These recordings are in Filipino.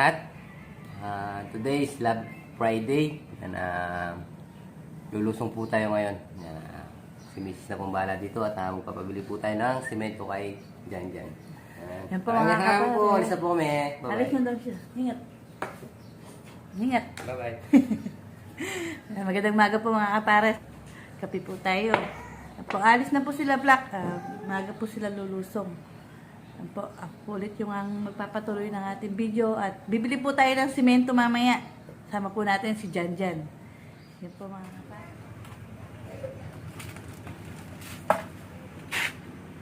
lahat. Today is Love Friday. Lulusong po tayo ngayon. Si Mrs. na pong bahala dito at magpapabili po tayo ng semento kay Jan Jan. Yan po mga kapatid. Po, alis na po kami. Bye-bye. Alis na daw siya. Ingat. Ingat. Bye-bye. Magandang maga po mga kapares. Kape po tayo. Yan po, alis na po sila Black. Maga po sila lulusong. Yan po, ulit yung ang magpapatuloy ng ating video. At bibili po tayo ng simento mamaya. Sama po natin si Jan Jan. Yan po mga kapares.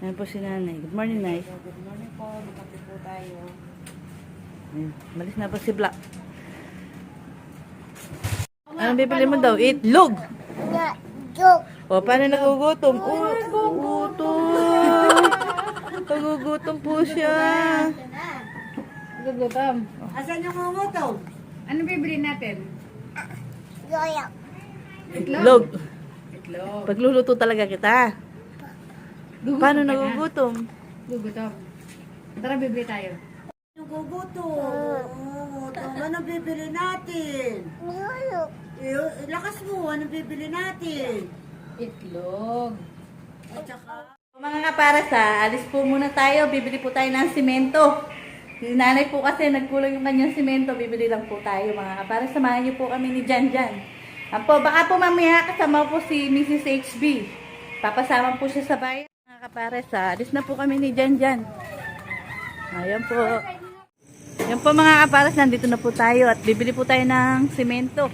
Yan po si Nanay. Good morning, Nay. Good morning po. Magkape po tayo. Ayan, malis na po si Black. Anong bibili mo daw? Itlog! O, paano nagugutom? Gutom! Nagugutom po siya. Gugutom. Asan yung gugutom? Ano bibili natin? Itlog. Itlog. Pagluluto talaga kita. Paano nagugutom? Gugutom. Tara, bibili tayo. Gugutom. Ano bibili natin? Lakas mo, ano bibili natin? Itlog. At saka... Mga kaparas alis po muna tayo. Bibili po tayo ng simento. Si nanay po kasi nagkulang yung kanyang simento. Bibili lang po tayo mga kaparas. Samahan niyo po kami ni Jan Jan. Baka po mamaya kasama po si Mrs. HB. Papasama po siya sa bayan. Mga kapares, alis na po kami ni Jan Jan. Ayan po. Ayan po mga kapares, nandito na po tayo at bibili po tayo ng simento.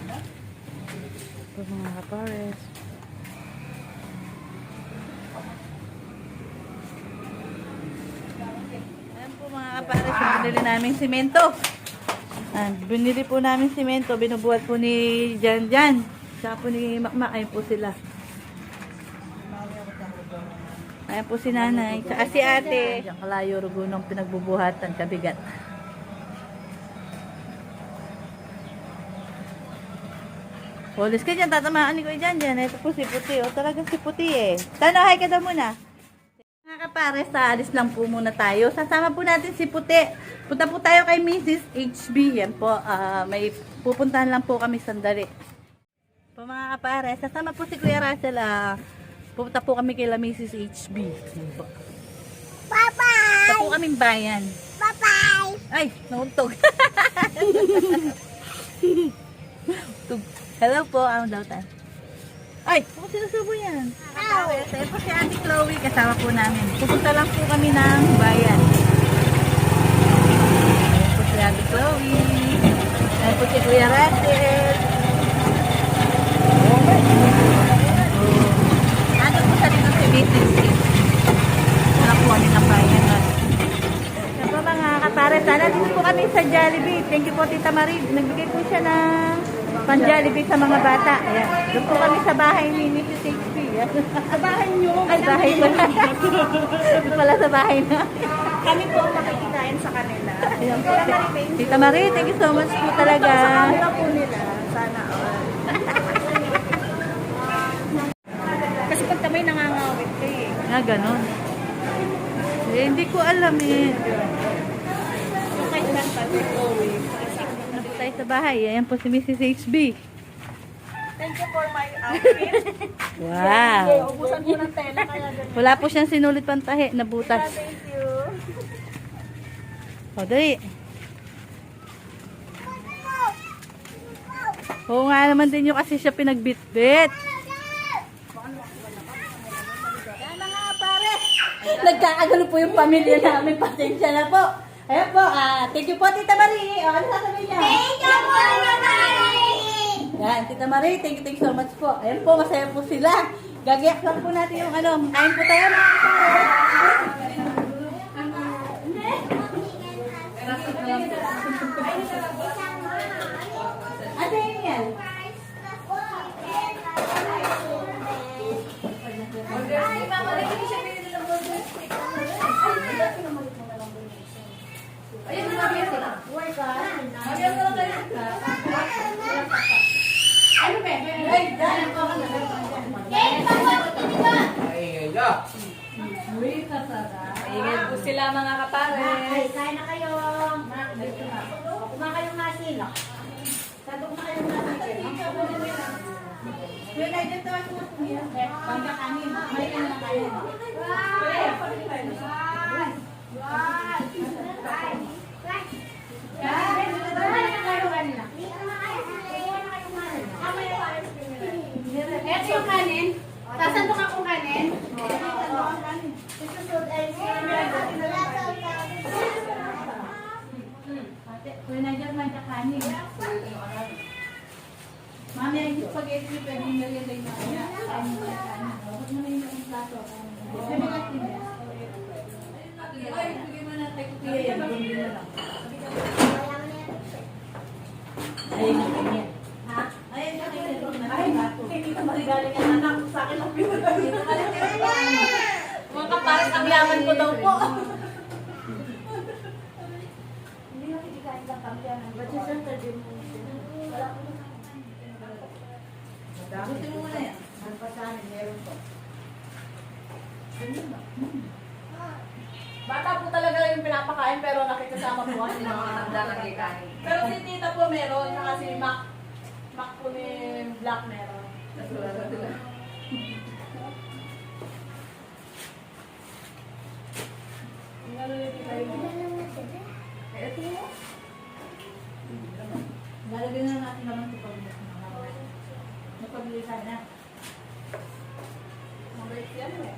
Ayan po mga kapares. Ayan po mga kapares, binili namin simento. Binili po namin simento, binubuhat po ni Jan Jan. Saka po ni Makmak, ayun po sila. Ayan po si nanay. Saka si ate. Diyan kalayo rugo ng pinagbubuhatan. Kabigat. Polis ka dyan. Tatamaan ni ko dyan dyan. Ito po si Puti. O talagang si Puti eh. Tano, hi ka daw muna. Mga kapares, alis lang po muna tayo. Sasama po natin si Puti. Punta po tayo kay Mrs. HB. Yan po. May pupuntahan lang po kami sandali. Po mga kapares, sasama po si Kuya Russell. Pupunta po kami kay Mrs. HB. Bye-bye! Punta po kaming bayan. Bye-bye! Ay, nauntog. Hello po, ano daw tayo? Ay, kung sinusubo yan. Ito po si Ate Chloe, kasama po namin. Pupunta lang po kami ng bayan. Ayan po si Ate Chloe. Ayan po si Kuya Russell. Ano po sa dito si Mrs. Wala po kami ng bayan. Yan po mga kapares. Sana dito po kami sa Jollibee. Thank you po Tita Marie. Nagbigay po siya ng pan-Jollibee sa mga bata. Ayan. Doon po kami sa bahay ni Mrs. HP. Sa bahay nyo? Ay, bahay mo. Doon pala sa bahay na. Kami po ang makikitain sa kanila. Ayan po. Tita Marie, thank you so much po talaga. Sa kanila po nila. Sana all. Kasi pag tamay nangangawit ka eh. Ganon. Eh, hindi ko alam eh. Yung kay Santa, si Chloe. Ano po tayo sa bahay? Ayan po si Mrs. HB. Thank you for my outfit. Wow. Ubusan ko ng tela kaya ganyan. Wala po siyang sinulit pantahe na butas. Thank you. O, dali. Oo nga naman din yung kasi siya pinagbitbit. Yan na nga pare. Nagkakagalo po yung pamilya namin. Pasensya na po. Ayan po. Thank you po Tita Marie. O, ano sasabihin niya? Thank you po Tita Marie. Yan, Tita Marie. Thank you so much po. Ayan po, masaya po sila. Gagayak lang po natin yung ano. Kain po tayo mga ano yun yan? Ano ba? Ay, dahil ko ka na. Ay, ay, ay. Maingay po sila mga kapare. Ay, kain na kayo. Kumain kayong masin. Sabi ko kayong masin. Kuya na dito ako kuya. Pagkakanin. May ano na kayo. Ito yung kanin. Sasandok akong kanin. Kuya na dyan may kakanin. Mami, yung spaghetti niyo pwede nilagay na kaya. Kain mo yung kanin. Huwag mo na yung plato. Sabi natin yan. Ay, bigyan mo na tayo kuya yan. Bumili na lang. Ayun na kanya. Ha? Ayun na kanya. Ay, hindi ka marigaling ang anak ko sa akin lang pinag-alin. Mga kapare, ang yaman ko daw po. Hindi na kikikain lang kami yan. Ba't yung Saturday mo? Wala ko na. Buti mo muna yan. Magpasanin, meron po. Bata po talaga yung pinapakain pero nakikasama po kasi ng mga handa ng ikain. Pero si tita po meron, saka si Mac. Mac po ni Black meron. Lalagyan na natin naman ito pag napabili tayo na. Mabait yan eh.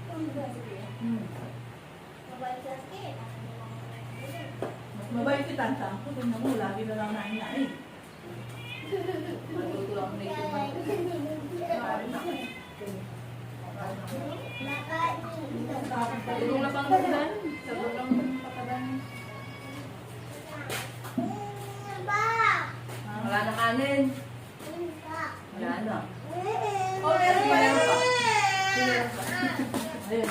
Mas mabait si Tantang. Tingnan mo, lagi na lang nain. Magluto lang na ito. Tulong na pang kudan. Sagot lang patagan. Wala na kanin. Wala na. Oh, meron pa. Meron pa. Ayun.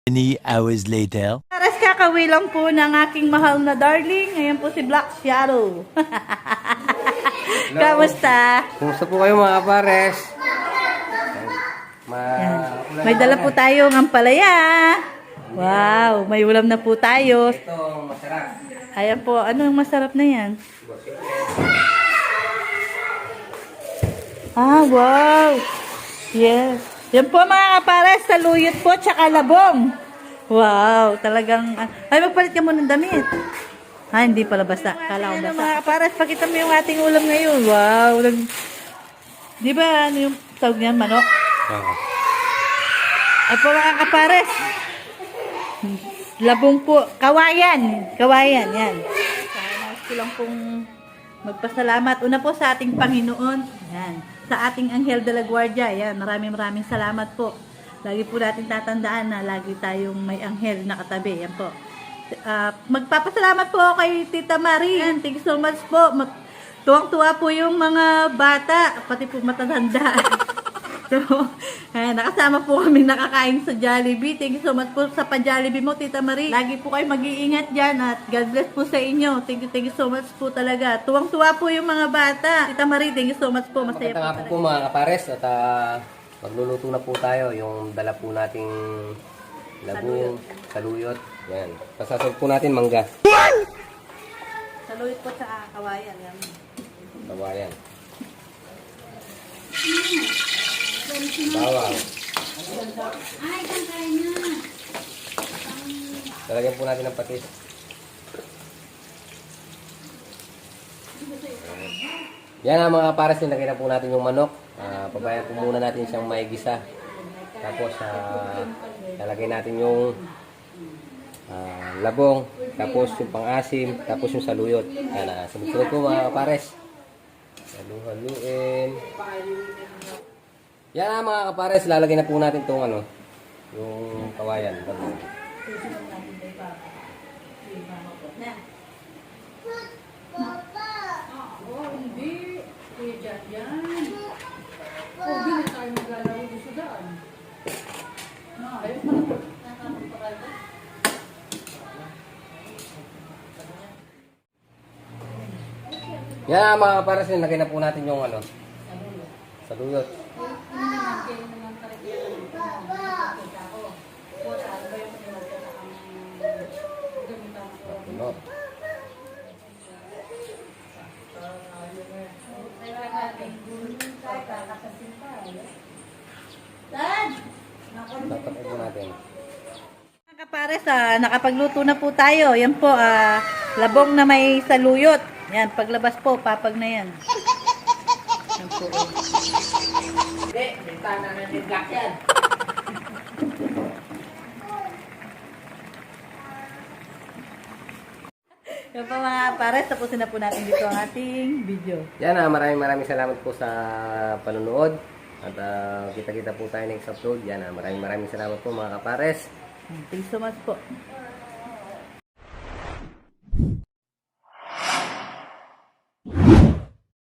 Many hours later. Aras kakawi lang po ng aking mahal na darling. Ngayon po si Black Shadow. Kamusta? Kumusta po kayo mga kapares? Yan. May dala po tayo ng ampalaya. Wow, may ulam na po tayo. Ito, masarap. Ayan po, ano ang masarap na yan? Ah, wow. Yes. Yan po mga kapares, saluyot po, tsaka labong. Wow, talagang... Ay, magpalit ka muna ng damit. Ah, hindi pala basa. Kala ko basa. Mga kapares, pakita mo yung ating ulam ngayon. Wow. Di ba, ano yung tawag niyan, manok? Ay po mga kapares. Labong po. Kawayan. Kawayan, yan. Sana ko lang pong magpasalamat. Una po sa ating Panginoon. Yan. Sa ating Anghel de la Guardia. Yan. Maraming salamat po. Lagi po natin tatandaan na lagi tayong may anghel na katabi. Yan po. Magpapasalamat po kay Tita Marie. Yan. Thank you so much po. Tuwang-tuwa po yung mga bata. Pati po matatanda. So, nakasama po kami nakakain sa Jollibee. Thank you so much po sa pa-Jollibee mo, Tita Marie. Lagi po kayo mag-iingat dyan at God bless po sa inyo. Thank you so much po talaga. Tuwang-tuwa po yung mga bata. Tita Marie, thank you so much po. Masaya po Maganda nga talaga. po mga kapares at magluluto na po tayo. Yung dala po nating labong, saluyot. Yan. Pasasog po natin mangga. Saluyot po sa kawayan. Yan. Kawayan. Bawang. Ay, kakain na. Lalagyan po natin ng patis. Yan ang mga pares, nilagay na po natin yung manok. Pabayan po muna natin siyang maigisa. Tapos, lalagay natin yung labong, tapos yung pang-asim, tapos yung saluyot. Yan, sunod-sunod po mga kapares. Halu-haluin. Yan mga kapares, lalagay na po natin itong yung kawayan. Oh, hindi. Kuya Jan yan. Oh, hindi na tayo maglalaro gusto daan. Ayos na. Yan mga kapares, nilagay na po natin yung saluyot. Ano? Dad! Tatapos po natin. Mga kapares, nakapagluto na po tayo. Yan po, labong na may saluyot. Yan, paglabas po, papag na yan. Yan po. Hindi, bintana na ni Black yan. Yan po mga kapares, tapusin na po natin dito ang ating video. Yan, maraming salamat po sa panonood. At kita-kita po tayo next upload. Yan, maraming salamat po mga kapares. Thanks so much po.